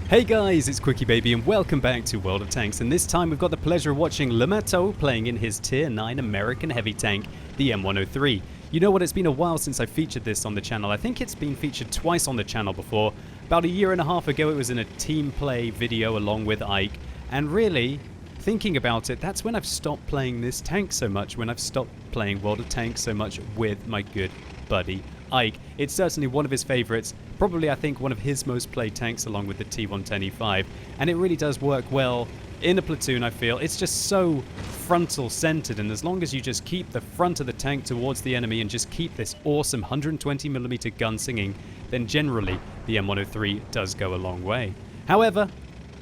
Hey guys, it's QuickyBaby and welcome back to World of Tanks, and this time we've got the pleasure of watching LIVESTREAM playing in his Tier 9 American heavy tank, the M103. You know what, it's been a while since I featured this on the channel. I think it's been featured twice on the channel before. About a year and a half ago it was in a team play video along with Ike, and really, thinking about it, that's when I've stopped playing this tank so much, when I've stopped playing World of Tanks so much with my good buddy Ike. It's certainly one of his favorites, probably I think one of his most played tanks along with the T110E5, and it really does work well in a platoon. I feel it's just so frontal centered, and as long as you just keep the front of the tank towards the enemy and just keep this awesome 120mm gun singing, then generally the M103 does go a long way. However,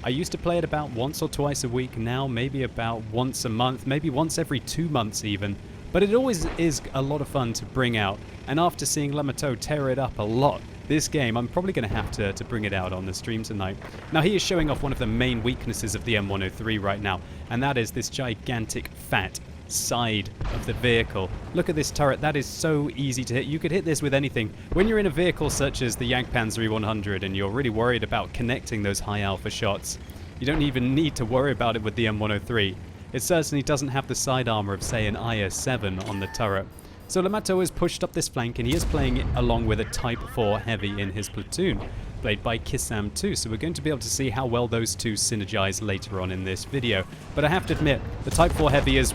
I used to play it about once or twice a week, now maybe about once a month, maybe once every 2 months even. But it always is a lot of fun to bring out, and after seeing xlematoux tear it up a lot this game, I'm probably going to have to bring it out on the stream tonight. Now he is showing off one of the main weaknesses of the M103 right now, and that is this gigantic fat side of the vehicle. Look at this turret, that is so easy to hit. You could hit this with anything. When you're in a vehicle such as the Jagdpanzer 100 and you're really worried about connecting those high alpha shots, you don't even need to worry about it with the M103. It certainly doesn't have the side armor of, say, an IS-7 on the turret. So xlematoux has pushed up this flank, and he is playing it along with a Type 4 heavy in his platoon, played by QuickyBaby. So we're going to be able to see how well those two synergize later on in this video. But I have to admit, the Type 4 heavy is...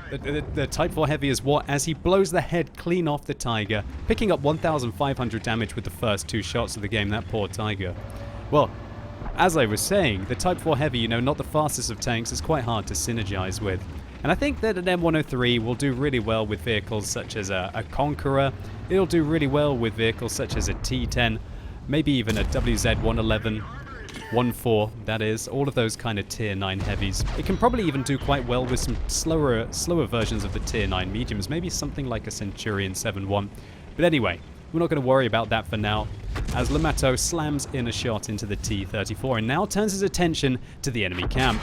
The Type 4 heavy is what, as he blows the head clean off the Tiger, picking up 1,500 damage with the first 2 shots of the game, that poor Tiger. Well, as I was saying, the Type 4 heavy, you know, not the fastest of tanks, is quite hard to synergize with. And I think that an M103 will do really well with vehicles such as a Conqueror. It'll do really well with vehicles such as a T10, maybe even a WZ-111, 1.4, that is, all of those kind of Tier 9 heavies. It can probably even do quite well with some slower versions of the Tier 9 mediums, maybe something like a Centurion 7.1. But anyway, we're not going to worry about that for now, as xlematoux slams in a shot into the T-34 and now turns his attention to the enemy camp.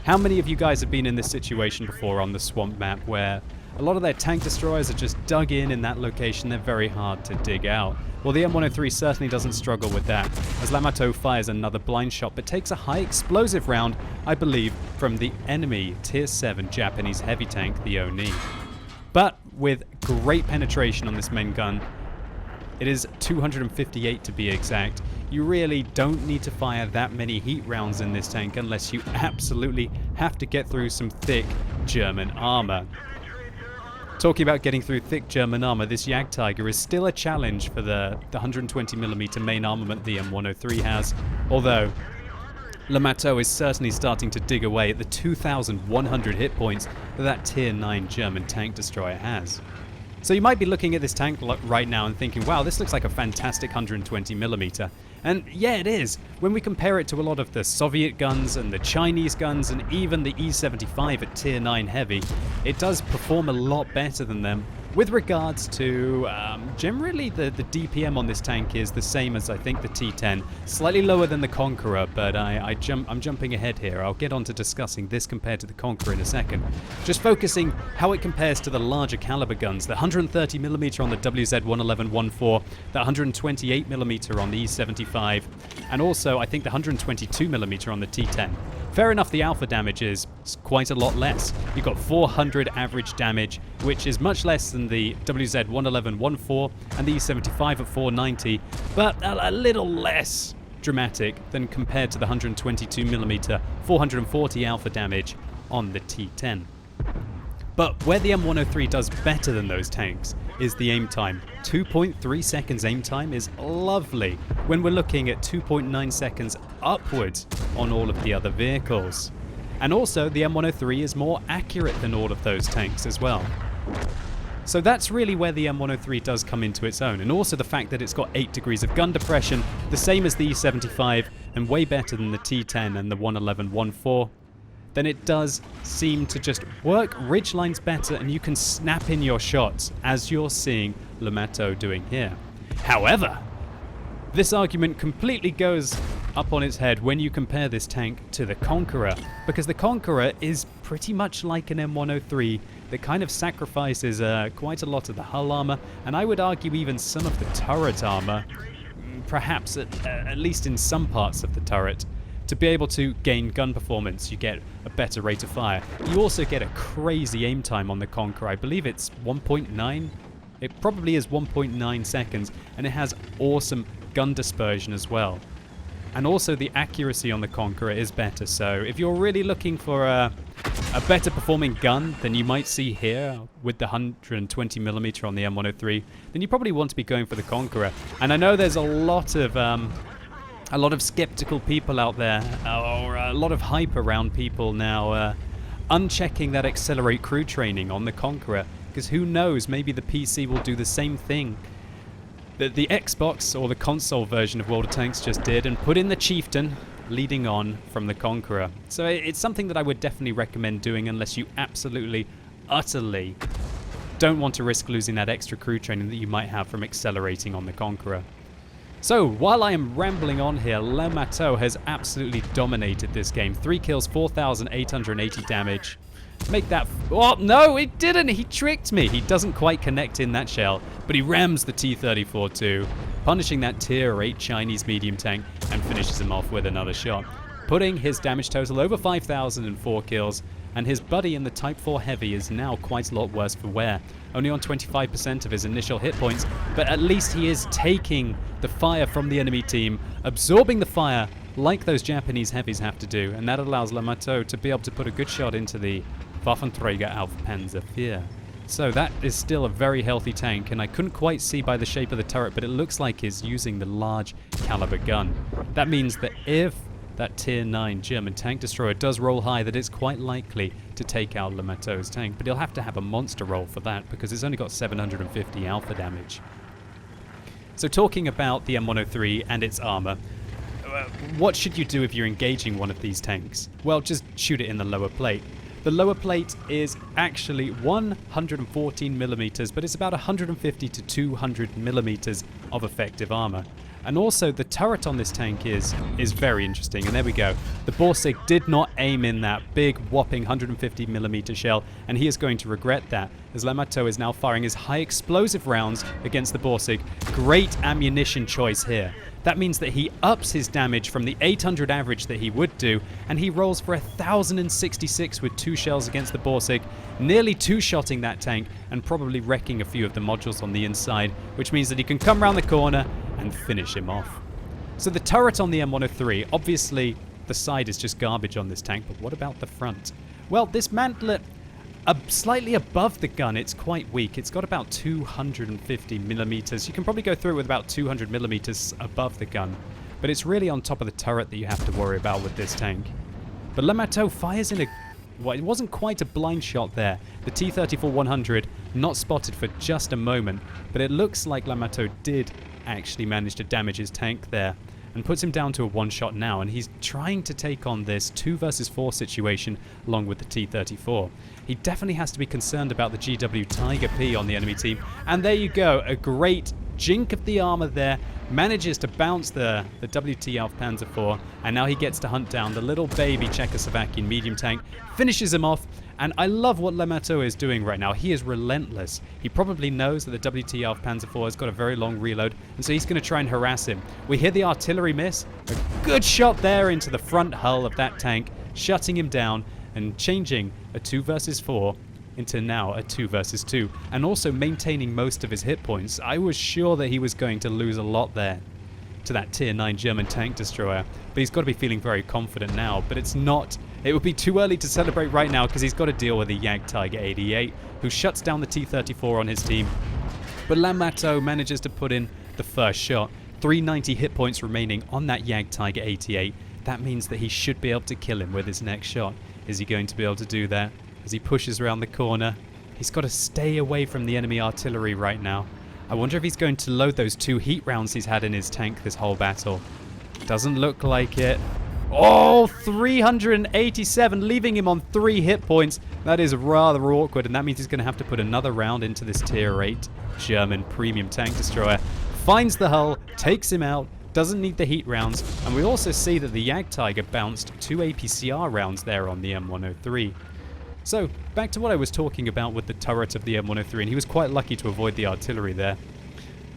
How many of you guys have been in this situation before on the swamp map where a lot of their tank destroyers are just dug in that location? They're very hard to dig out. Well, the M103 certainly doesn't struggle with that, as xlematoux fires another blind shot but takes a high explosive round, I believe, from the enemy Tier 7 Japanese heavy tank, the Oni. But with great penetration on this main gun, it is 258 to be exact. You really don't need to fire that many heat rounds in this tank unless you absolutely have to get through some thick German armor. Talking about getting through thick German armor, this Jagdtiger is still a challenge for the 120mm main armament the M103 has, although xlematoux is certainly starting to dig away at the 2,100 hit points that Tier 9 German tank destroyer has. So you might be looking at this tank right now and thinking, wow, this looks like a fantastic 120mm. And yeah, it is. When we compare it to a lot of the Soviet guns and the Chinese guns and even the E75 at Tier 9 heavy, it does perform a lot better than them. With regards to, generally the DPM on this tank is the same as I think the T10, slightly lower than the Conqueror, but I'm jumping ahead here. I'll get on to discussing this compared to the Conqueror in a second. Just focusing how it compares to the larger caliber guns, the 130mm on the WZ-111 1.4, the 128mm on the E75, and also I think the 122mm on the T10. Fair enough, the alpha damage is quite a lot less. You've got 400 average damage, which is much less than the WZ-111 1.4 and the E75 at 490, but a little less dramatic than compared to the 122mm 440 alpha damage on the T10. But where the M103 does better than those tanks is the aim time. 2.3 seconds aim time is lovely when we're looking at 2.9 seconds upwards on all of the other vehicles. And also the M103 is more accurate than all of those tanks as well. So that's really where the M103 does come into its own, and also the fact that it's got 8 degrees of gun depression, the same as the E75 and way better than the T10 and the 111 1.4. Then it does seem to just work ridgelines better, and you can snap in your shots as you're seeing xlematoux doing here. However, this argument completely goes up on its head when you compare this tank to the Conqueror, because the Conqueror is pretty much like an M103 that kind of sacrifices quite a lot of the hull armor, and I would argue even some of the turret armor, perhaps at least in some parts of the turret, to be able to gain gun performance. You get a better rate of fire. You also get a crazy aim time on the Conqueror. I believe it's 1.9. It probably is 1.9 seconds, and it has awesome gun dispersion as well. And also the accuracy on the Conqueror is better, so if you're really looking for a better performing gun than you might see here with the 120mm on the M103, then you probably want to be going for the Conqueror. And I know there's a lot of skeptical people out there, or a lot of hype around people now unchecking that accelerate crew training on the Conqueror, because who knows, maybe the PC will do the same thing that the Xbox or the console version of World of Tanks just did, and put in the Chieftain leading on from the Conqueror. So it's something that I would definitely recommend doing unless you absolutely, utterly don't want to risk losing that extra crew training that you might have from accelerating on the Conqueror. So, while I am rambling on here, LIVESTREAM has absolutely dominated this game. 3 kills, 4,880 damage. Make that... Oh, no, it didn't! He tricked me! He doesn't quite connect in that shell, but he rams the T-34 too, punishing that tier 8 Chinese medium tank, and finishes him off with another shot, putting his damage total over 5,004 kills, and his buddy in the Type 4 Heavy is now quite a lot worse for wear. Only on 25% of his initial hit points, but at least he is taking the fire from the enemy team, absorbing the fire like those Japanese heavies have to do, and that allows LIVESTREAM to be able to put a good shot into the Waffenträger auf Panzer IV. So that is still a very healthy tank, and I couldn't quite see by the shape of the turret, but it looks like he's using the large caliber gun. That means that if that tier 9 German tank destroyer does roll high, that it's quite likely to take out LIVESTRAM's tank, but he'll have to have a monster roll for that because it's only got 750 alpha damage. So talking about the M103 and its armor, what should you do if you're engaging one of these tanks? Well, just shoot it in the lower plate. The lower plate is actually 114mm, but it's about 150 to 200mm of effective armor. And also, the turret on this tank is very interesting. And there we go. The Borsig did not aim in that big, whopping 150mm shell, and he is going to regret that, as LIVESTRAM is now firing his high explosive rounds against the Borsig. Great ammunition choice here. That means that he ups his damage from the 800 average that he would do, and he rolls for 1,066 with 2 shells against the Borsig, nearly two-shotting that tank and probably wrecking a few of the modules on the inside, which means that he can come around the corner and finish him off. So the turret on the M103, obviously the side is just garbage on this tank, but what about the front? Well, this mantlet, slightly above the gun, it's quite weak. It's got about 250mm. You can probably go through it with about 200mm above the gun, but it's really on top of the turret that you have to worry about with this tank. But LIVESTRAM fires in a... well, it wasn't quite a blind shot there. The T-34-100 not spotted for just a moment, but it looks like LIVESTRAM did actually manage to damage his tank there, and puts him down to a one-shot now, and he's trying to take on this 2 versus 4 situation along with the T-34. He definitely has to be concerned about the GW Tiger P on the enemy team, and there you go, a great jink of the armor there, manages to bounce the WT auf Panzer IV, and now he gets to hunt down the little baby Czechoslovakian medium tank, finishes him off, and I love what LIVESTRAM is doing right now. He is relentless. He probably knows that the WT auf Panzer IV has got a very long reload, and so he's going to try and harass him. We hear the artillery miss, a good shot there into the front hull of that tank, shutting him down and changing a 2 versus 4 into now a 2 versus 2, and also maintaining most of his hit points. I was sure that he was going to lose a lot there to that tier 9 German tank destroyer, but he's got to be feeling very confident now, but it's not. It would be too early to celebrate right now because he's got to deal with the Jagdtiger 88, who shuts down the T-34 on his team. But LIVESTRAM manages to put in the first shot. 390 hit points remaining on that Jagdtiger 88. That means that he should be able to kill him with his next shot. Is he going to be able to do that? As he pushes around the corner, he's got to stay away from the enemy artillery right now. I wonder if he's going to load those 2 heat rounds he's had in his tank this whole battle. Doesn't look like it. Oh, 387, leaving him on 3 hit points. That is rather awkward, and that means he's going to have to put another round into this tier 8 German premium tank destroyer. Finds the hull, takes him out, doesn't need the heat rounds, and we also see that the Jagdtiger bounced 2 APCR rounds there on the M103. So, back to what I was talking about with the turret of the M103, and he was quite lucky to avoid the artillery there.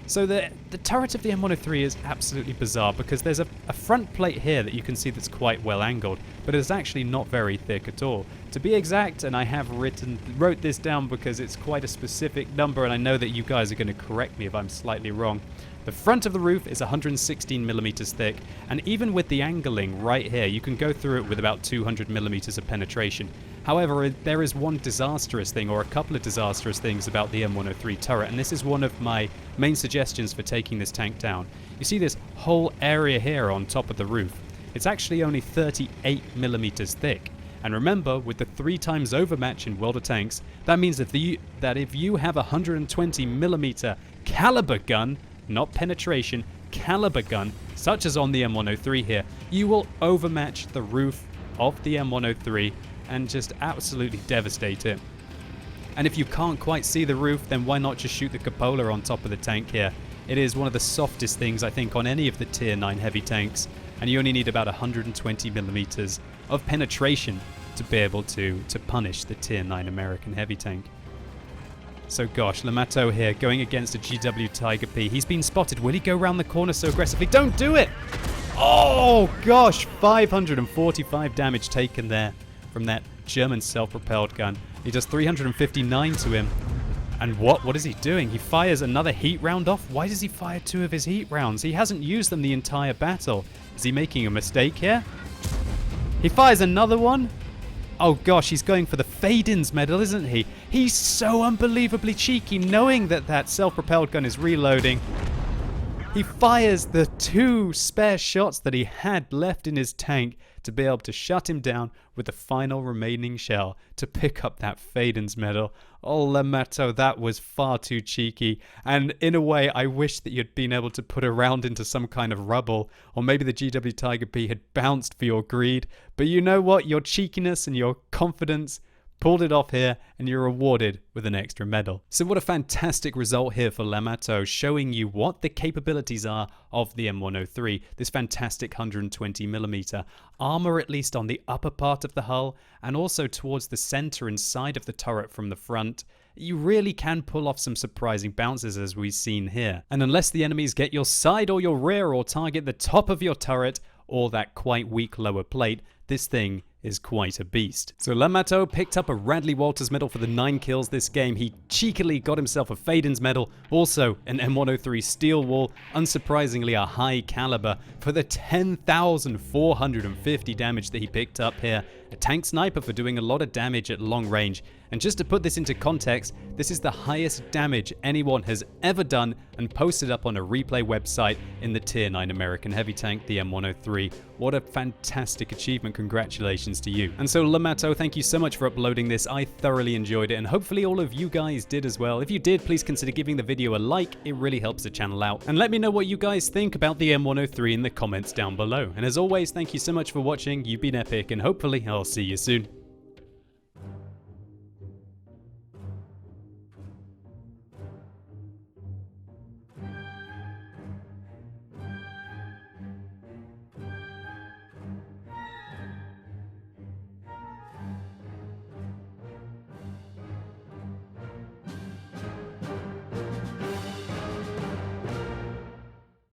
So the turret of the M103 is absolutely bizarre because there's a front plate here that you can see that's quite well angled, but it's actually not very thick at all. To be exact, and I have wrote this down because it's quite a specific number, and I know that you guys are going to correct me if I'm slightly wrong. The front of the roof is 116 millimeters thick, and even with the angling right here, you can go through it with about 200 millimeters of penetration. However, there is one disastrous thing, or a couple of disastrous things about the M103 turret, and this is one of my main suggestions for taking this tank down. You see this whole area here on top of the roof. It's actually only 38 millimeters thick. And remember, with the 3 times overmatch in World of Tanks, that means that if you have a 120 millimeter caliber gun, not penetration, caliber gun, such as on the M103 here, you will overmatch the roof of the M103 and just absolutely devastate it. And if you can't quite see the roof, then why not just shoot the cupola on top of the tank here? It is one of the softest things, I think, on any of the tier 9 heavy tanks, and you only need about 120 millimeters of penetration to be able to punish the tier 9 American heavy tank. So gosh, LIVESTREAM here going against a GW Tiger P. He's been spotted. Will he go around the corner so aggressively? Don't do it! Oh gosh, 545 damage taken there from that German self-propelled gun. He does 359 to him. And what is he doing? He fires another heat round off? Why does he fire 2 of his heat rounds? He hasn't used them the entire battle. Is he making a mistake here? He fires another one? Oh gosh, he's going for the fade-ins medal, isn't he? He's so unbelievably cheeky, knowing that that self-propelled gun is reloading. He fires the 2 spare shots that he had left in his tank to be able to shut him down with the final remaining shell to pick up that fade-ins medal. Oh, LIVESTREAM, that was far too cheeky. And in a way, I wish that you'd been able to put a round into some kind of rubble, or maybe the GW Tiger P had bounced for your greed. But you know what? Your cheekiness and your confidence pulled it off here, and you're rewarded with an extra medal. So what a fantastic result here for LIVESTREAM, showing you what the capabilities are of the M103, this fantastic 120mm armor, at least on the upper part of the hull, and also towards the center and side of the turret from the front. You really can pull off some surprising bounces as we've seen here. And unless the enemies get your side or your rear or target the top of your turret or that quite weak lower plate, this thing is quite a beast. So LIVESTREAM picked up a Radley Walters medal for the 9 kills this game. He cheekily got himself a Fadens medal, also an M103 steel wall, unsurprisingly a high caliber for the 10,450 damage that he picked up here. A tank sniper for doing a lot of damage at long range. And just to put this into context, this is the highest damage anyone has ever done and posted up on a replay website in the tier 9 American heavy tank, the M103. What a fantastic achievement. Congratulations to you. And so LIVESTREAM, thank you so much for uploading this. I thoroughly enjoyed it, and hopefully all of you guys did as well. If you did, please consider giving the video a like. It really helps the channel out. And let me know what you guys think about the M103 in the comments down below. And as always, thank you so much for watching. You've been epic, and hopefully I'll see you soon.